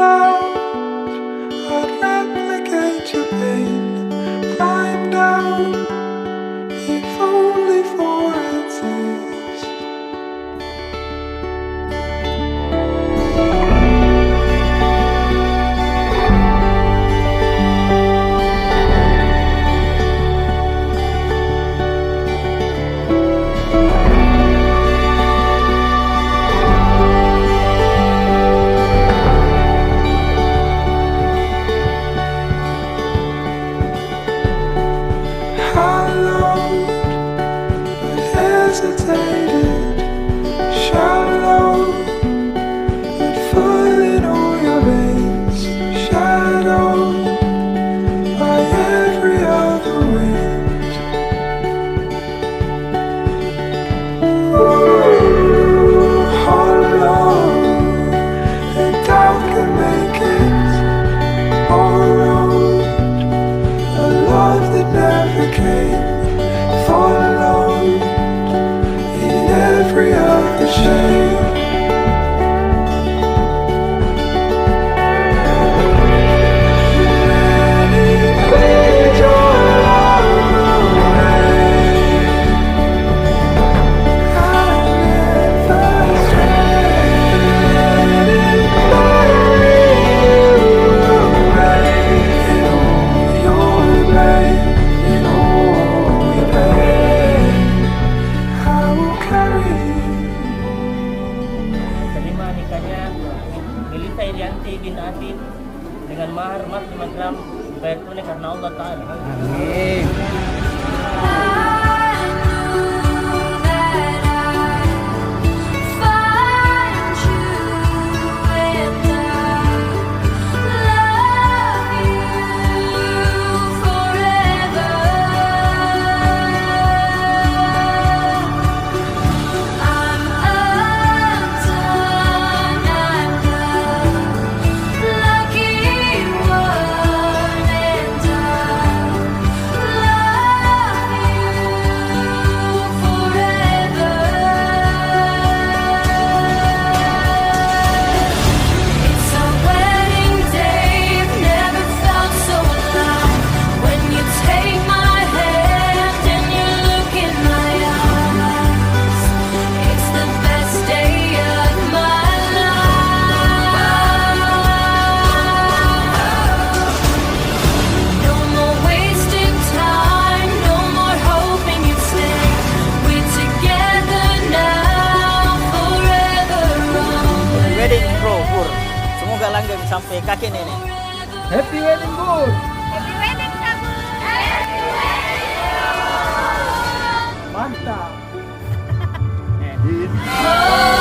loud, I'd replicate your pain. Climb down, if only for a taste. Hesitated, shallow, but full in all your veins, shadowed by every other wind. Ooh, hollow, and doubt can make it borrowed, a love that never came, followed every other shade. Milita Irianti bin Atin dengan mahar emas 5 gram bayar tunai karena Allah Ta'ala. Amin. Wedding Pro Pur, semoga langgeng sampai kakek nenek. Happy wedding, Bur. Happy wedding, kamu. Happy wedding. Mantap. Oh.